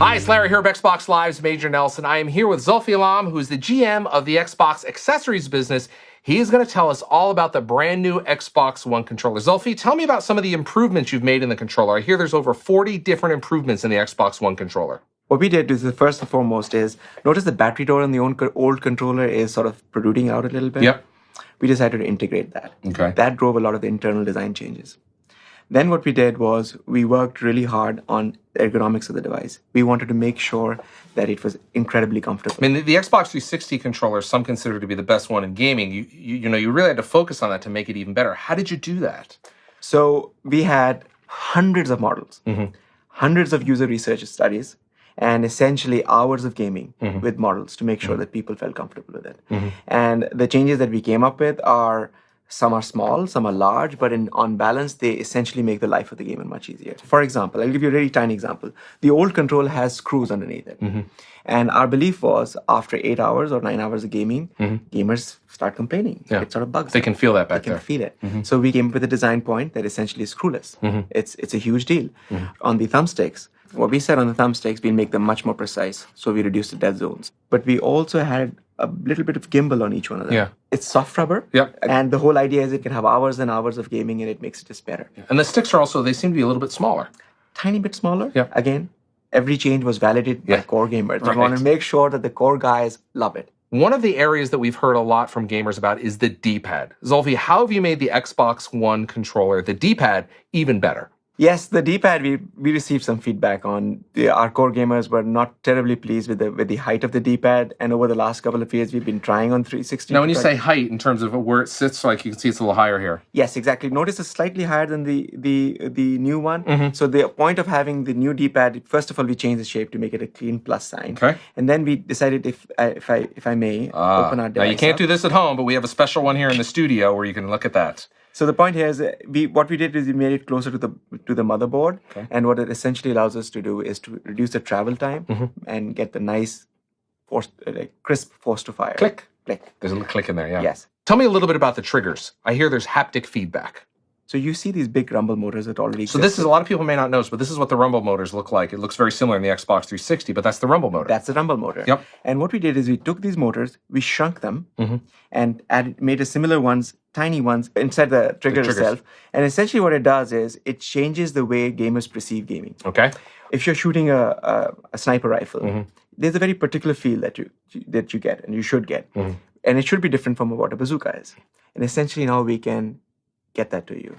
Hi, it's Larry here of Xbox Live's Major Nelson. I am here with Zulfi Alam, who is the GM of the Xbox accessories business. He is going to tell us all about the brand new Xbox One controller. Zulfi, tell me about some of the improvements you've made in the controller. I hear there's over 40 different improvements in the Xbox One controller. What we did is, first and foremost, is notice the battery door on the old controller is sort of protruding out a little bit. Yep. We decided to integrate that. Okay. That drove a lot of the internal design changes. Then what we did was we worked really hard on the ergonomics of the device. We wanted to make sure that it was incredibly comfortable. I mean, the Xbox 360 controller, some consider to be the best one in gaming. You really had to focus on that to make it even better. How did you do that? So we had hundreds of models, hundreds of user research studies, and essentially hours of gaming with models to make sure that people felt comfortable with it. And the changes that we came up with are, some are small, some are large, but on balance, they essentially make the life of the gamer much easier. For example, I'll give you a really tiny example. The old control has screws underneath it. And our belief was after 8 hours or 9 hours of gaming, gamers start complaining. Yeah. It sort of bugs They them. can feel that back They there. can feel it. So we came up with a design point that essentially is screwless. It's a huge deal. On the thumbsticks, what we said on the thumbsticks, we'll make them much more precise. So we reduced the dead zones. But we also had a little bit of gimbal on each one of them. Yeah. It's soft rubber. Yeah. And the whole idea is it can have hours and hours of gaming and it makes it just better. And the sticks are also, they seem to be a little bit smaller. Tiny bit smaller. Yeah. Again, every change was validated by core gamers. Right. We want to make sure that the core guys love it. One of the areas that we've heard a lot from gamers about is the D-pad. Zulfi, how have you made the Xbox One controller, the D-pad, even better? Yes, the D-pad, we received some feedback on. Our core gamers were not terribly pleased with the height of the D-pad, and over the last couple of years, we've been trying on 360. Now, when you say height, in terms of where it sits, like you can see it's a little higher here. Yes, exactly. Notice it's slightly higher than the new one. So the point of having the new D-pad, first of all, we changed the shape to make it a clean plus sign. Okay. And then we decided, if I may, open our device. Now, you can't up. do this at home, but we have a special one here in the studio where you can look at that. So the point here is, what we did is we made it closer to the motherboard, and what it essentially allows us to do is to reduce the travel time and get the nice, crisp force to fire. Click. Click. There's a little click in there, yeah. Yes. Tell me a little bit about the triggers. I hear there's haptic feedback. So you see these big rumble motors that already exist. So this is, a lot of people may not notice, but this is what the rumble motors look like. It looks very similar in the Xbox 360, but that's the rumble motor. That's the rumble motor. Yep. And what we did is we took these motors, we shrunk them, and made a similar ones, tiny ones, inside the trigger itself. And essentially what it does is it changes the way gamers perceive gaming. Okay. If you're shooting a sniper rifle, there's a very particular feel that you get, and you should get. And it should be different from what a bazooka is. And essentially now we can get that to you.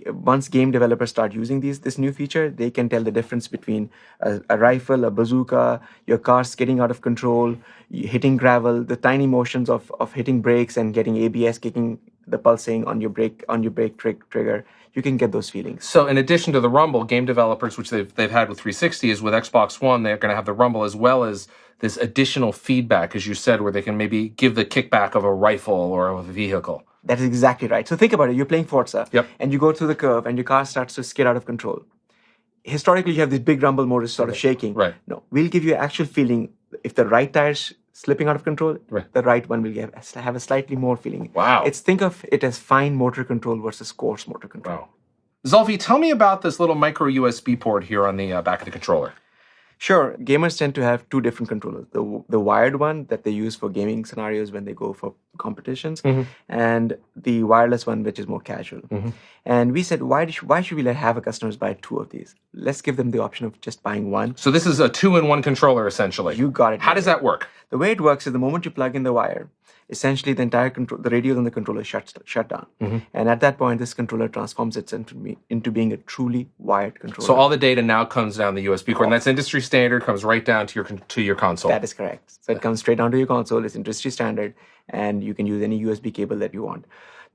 Once game developers start using this new feature, they can tell the difference between a rifle, a bazooka, your car skidding out of control, hitting gravel, the tiny motions of hitting brakes and getting ABS kicking the pulsing on your brake trigger. You can get those feelings. So in addition to the rumble, game developers, which they've had with 360, is with Xbox One, they're going to have the rumble as well as this additional feedback, as you said, where they can maybe give the kickback of a rifle or of a vehicle. That is exactly right. So think about it. You're playing Forza, and you go through the curve, and your car starts to skid out of control. Historically, you have these big rumble motors sort of shaking. Right. No, we'll give you an actual feeling. If the right tire's slipping out of control, the right one will have a slightly more feeling. Wow. Think of it as fine motor control versus coarse motor control. Wow. Zulfi, tell me about this little micro USB port here on the back of the controller. Sure, gamers tend to have two different controllers. The wired one that they use for gaming scenarios when they go for competitions, and the wireless one, which is more casual. And we said, why should we have our customers buy two of these? Let's give them the option of just buying one. So this is a 2-in-1 controller, essentially. You got it. How does that work? The way it works is the moment you plug in the wire, essentially the entire the radios on the controller shut down. And at that point, this controller transforms itself into being a truly wired controller. So all the data now comes down the USB cord, and that's industry standard, comes right down to your console. That is correct. So it comes straight down to your console. It's industry standard, and you can use any USB cable that you want.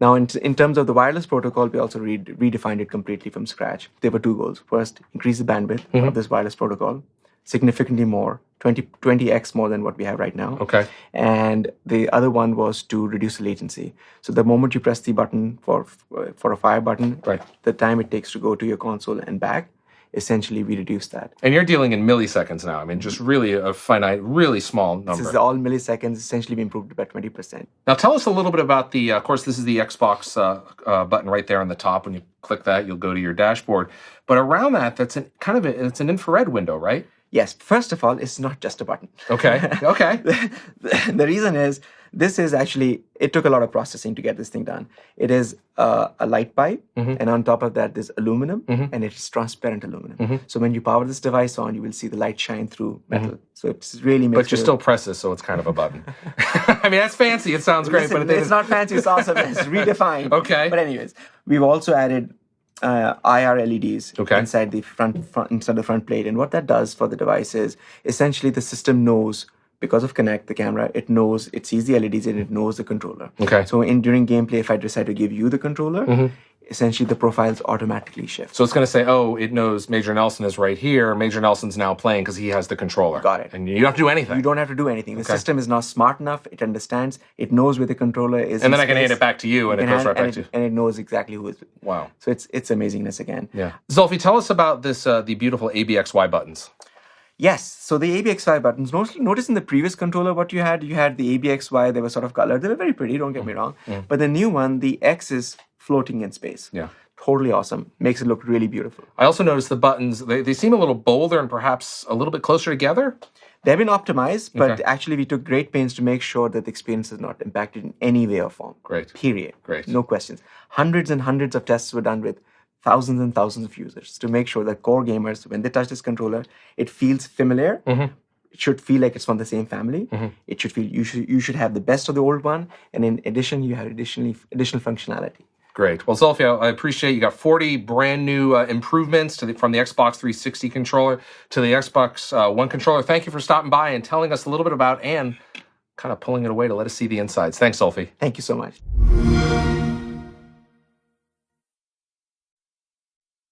Now, in terms of the wireless protocol, we also redefined it completely from scratch. There were two goals. First, increase the bandwidth of this wireless protocol significantly more, 20x more than what we have right now. Okay. And the other one was to reduce the latency. So the moment you press the button for a fire button, the time it takes to go to your console and back, essentially we reduce that. And you're dealing in milliseconds now. I mean, just really a finite, really small number. This is all milliseconds, essentially we improved by 20%. Now tell us a little bit about the, of course, this is the Xbox button right there on the top. When you click that, you'll go to your dashboard. But around that, it's an infrared window, right? Yes. First of all, it's not just a button. Okay. Okay. The reason is this is actually, it took a lot of processing to get this thing done. It is a light pipe, and on top of that, there's aluminum, and it's transparent aluminum. So when you power this device on, you will see the light shine through metal. So it's really makes But you still press this, so it's kind of a button. I mean, that's fancy. It sounds great, Listen, but it's not fancy. It's awesome. It's redefined. Okay. But anyways, we've also added IR LEDs Okay. inside the inside the front plate, and what that does for the device is essentially the system knows, because of Connect, the camera, it knows, it sees the LEDs and it knows the controller. Okay. So during gameplay, if I decide to give you the controller, essentially the profiles automatically shift. So it's going to say, oh, it knows Major Nelson is right here. Major Nelson's now playing because he has the controller. Got it. And you don't have to do anything. You don't have to do anything. The system is now smart enough. It understands. It knows where the controller is. And then I can hand it back to you, and it goes right back to you. And it knows exactly who is. Wow. So it's amazingness again. Yeah. Zulfi, tell us about this the beautiful ABXY buttons. Yes. So the ABXY buttons, notice in the previous controller what you had the ABXY, they were sort of colored. They were very pretty, don't get me wrong. But the new one, the X is floating in space. Yeah. Totally awesome. Makes it look really beautiful. I also noticed the buttons, they seem a little bolder and perhaps a little bit closer together. They've been optimized, but actually we took great pains to make sure that the experience is not impacted in any way or form. Great. Period. Great. No questions. Hundreds and hundreds of tests were done with thousands and thousands of users to make sure that core gamers, when they touch this controller, it feels familiar. It should feel like it's from the same family. It should feel you should have the best of the old one, and in addition, you have additional functionality. Great. Well, Zulfi, I appreciate you got 40 brand new improvements from the Xbox 360 controller to the Xbox One controller. Thank you for stopping by and telling us a little bit about and kind of pulling it away to let us see the insides. Thanks, Zulfi. Thank you so much.